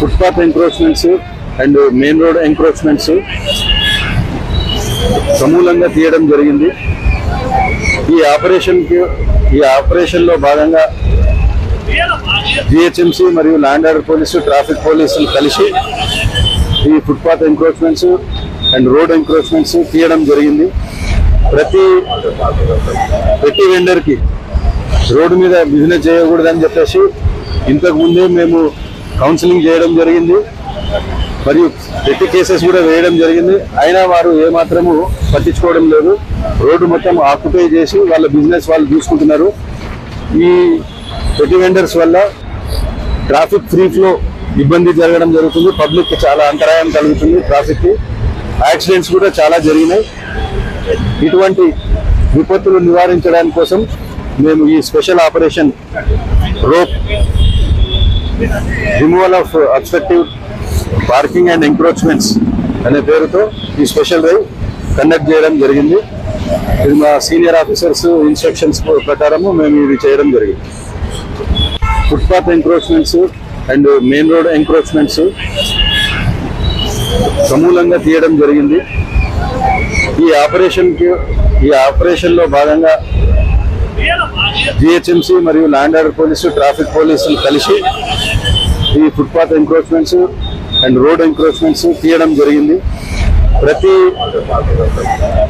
Footpath encroachments and main road encroachments సమూలంగా తీయడం జరిగింది. ఈ ఆపరేషన్లో భాగంగా జిహెచ్ఎంసీ మరియు ల్యాండ్ ఆర్డర్ పోలీసు, ట్రాఫిక్ పోలీసులు కలిసి ఈ footpath encroachments and road encroachments తీయడం జరిగింది. ప్రతి వెండర్కి రోడ్డు మీద బిజినెస్ చేయకూడదని చెప్పేసి ఇంతకు ముందే మేము కౌన్సిలింగ్ చేయడం జరిగింది మరియు పెట్టి కేసెస్ కూడా వేయడం జరిగింది. అయినా వారు ఏమాత్రము పట్టించుకోవడం లేదు. రోడ్డు మొత్తం ఆక్యుపై చేసి వాళ్ళ బిజినెస్ వాళ్ళు చూసుకుంటున్నారు. ఈ పెట్టి వెండర్స్ వల్ల ట్రాఫిక్ ఫ్రీ ఫ్లో ఇబ్బంది జరగడం జరుగుతుంది. పబ్లిక్కి చాలా అంతరాయం కలుగుతుంది. ట్రాఫిక్కి యాక్సిడెంట్స్ కూడా చాలా జరిగినాయి. ఇటువంటి విపత్తులు నివారించడానికి కోసం మేము ఈ special operation rope removal of obstructive parking and encroachments అనే పేరుతో ఈ స్పెషల్ డ్రైవ్ కండక్ట్ చేయడం జరిగింది. ఇది మా సీనియర్ ఆఫీసర్స్ ఇన్స్ట్రక్షన్స్ ప్రకారము మేము ఇది చేయడం జరిగింది. Footpath encroachments and main road encroachments సమూలంగా తీయడం జరిగింది. ఈ ఆపరేషన్లో భాగంగా జిహెచ్ఎంసీ మరియు ల్యాండ్ ఆర్డర్ పోలీసు, ట్రాఫిక్ పోలీసులు కలిసి ఈ footpath encroachments and road encroachments తీయడం జరిగింది.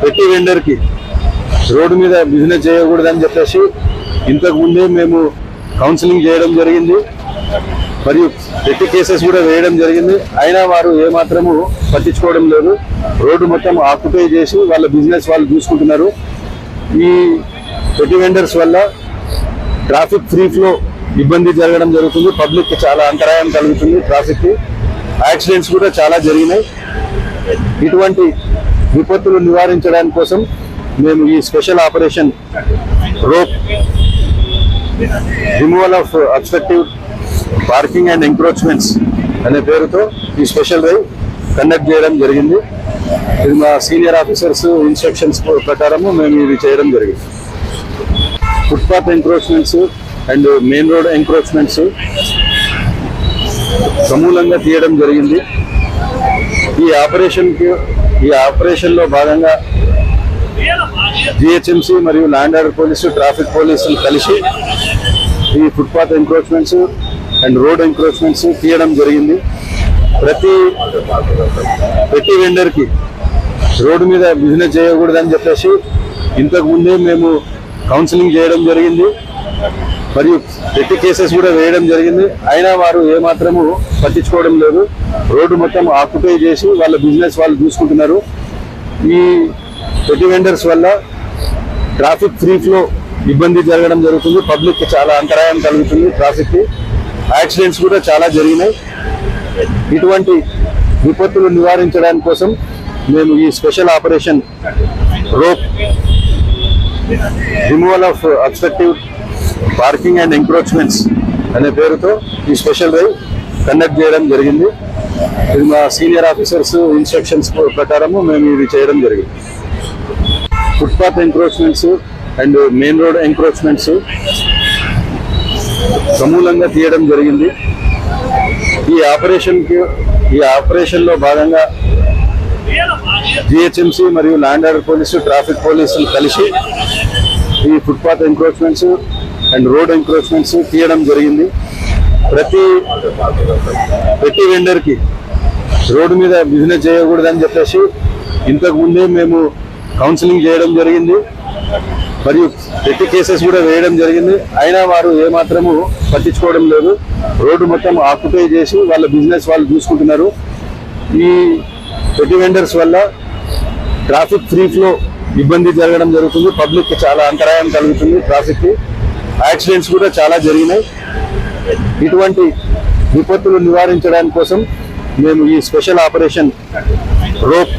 ప్రతి వెండర్కి రోడ్డు మీద బిజినెస్ చేయకూడదని చెప్పేసి ఇంతకు ముందే మేము కౌన్సిలింగ్ చేయడం జరిగింది మరియు పెట్టి కేసెస్ కూడా వేయడం జరిగింది. అయినా వారు ఏమాత్రము పట్టించుకోవడం లేదు. రోడ్డు మొత్తం ఆక్యుపై చేసి వాళ్ళ బిజినెస్ వాళ్ళు చూసుకుంటున్నారు. ఈ పెట్టి వెండర్స్ వల్ల ట్రాఫిక్ ఫ్రీ ఫ్లో ఇబ్బంది జరగడం జరుగుతుంది. పబ్లిక్కి చాలా అంతరాయం కలుగుతుంది. ట్రాఫిక్కి యాక్సిడెంట్స్ కూడా చాలా జరిగినాయి. ఇటువంటి విపత్తులు నివారించడానికి కోసం మేము ఈ special operation rope removal of obstructive parking and encroachments అనే పేరుతో ఈ స్పెషల్ డ్రైవ్ కండక్ట్ చేయడం జరిగింది. ఇది మా సీనియర్ ఆఫీసర్స్ ఇన్స్ట్రక్షన్స్ ప్రకారము మేము ఇది చేయడం జరిగింది. Footpath encroachments and main road encroachments సమూలంగా తీయడం జరిగింది. ఈ ఆపరేషన్లో భాగంగా జిహెచ్ఎంసీ మరియు ల్యాండ్ ఆర్డర్ పోలీసు, ట్రాఫిక్ పోలీసులు కలిసి ఈ footpath encroachments and road encroachments తీయడం జరిగింది. ప్రతి వెండర్కి రోడ్డు మీద బిజినెస్ చేయకూడదని చెప్పేసి ఇంతకు ముందే మేము కౌన్సిలింగ్ చేయడం జరిగింది మరియు పెట్టి కేసెస్ కూడా వేయడం జరిగింది. అయినా వారు ఏమాత్రము పట్టించుకోవడం లేదు. రోడ్డు మొత్తం ఆక్యుపై చేసి వాళ్ళ బిజినెస్ వాళ్ళు చూసుకుంటున్నారు. ఈ పెట్టి వెండర్స్ వల్ల ట్రాఫిక్ ఫ్రీ ఫ్లో ఇబ్బంది జరగడం జరుగుతుంది. పబ్లిక్కి చాలా అంతరాయం కలుగుతుంది. ట్రాఫిక్కి యాక్సిడెంట్స్ కూడా చాలా జరిగినాయి. ఇటువంటి విపత్తులు నివారించడానికి కోసం మేము ఈ special operation rope removal of obstructive parking and encroachments అనే పేరుతో ఈ స్పెషల్ డ్రైవ్ కండక్ట్ చేయడం జరిగింది. ఇది మా సీనియర్ ఆఫీసర్స్ ఇన్స్ట్రక్షన్స్ ప్రకారము మేము ఇది చేయడం జరిగింది. Footpath encroachments and main road encroachments సమూలంగా తీయడం జరిగింది. ఈ ఆపరేషన్లో భాగంగా జిహెచ్ఎంసీ మరియు ల్యాండ్ ఆర్డర్ పోలీసు, ట్రాఫిక్ పోలీసులు కలిసి ఈ footpath encroachments and road encroachments తీయడం జరిగింది. ప్రతి వెండర్కి రోడ్డు మీద బిజినెస్ చేయకూడదని చెప్పేసి ఇంతకు ముందే మేము కౌన్సిలింగ్ చేయడం జరిగింది మరియు పెట్టి కేసెస్ కూడా వేయడం జరిగింది. అయినా వారు ఏమాత్రము పట్టించుకోవడం లేదు. రోడ్డు మొత్తం ఆక్యుపై చేసి వాళ్ళ బిజినెస్ వాళ్ళు చూసుకుంటున్నారు. ఈ పెట్టి వెండర్స్ వల్ల ట్రాఫిక్ ఫ్రీ ఫ్లో ఇబ్బంది జరగడం జరుగుతుంది. పబ్లిక్కి చాలా అంతరాయం కలుగుతుంది. ట్రాఫిక్కి యాక్సిడెంట్స్ కూడా చాలా జరిగినాయి. ఇటువంటి విపత్తులు నివారించడానికి కోసం మేము ఈ స్పెషల్ ఆపరేషన్ రోప్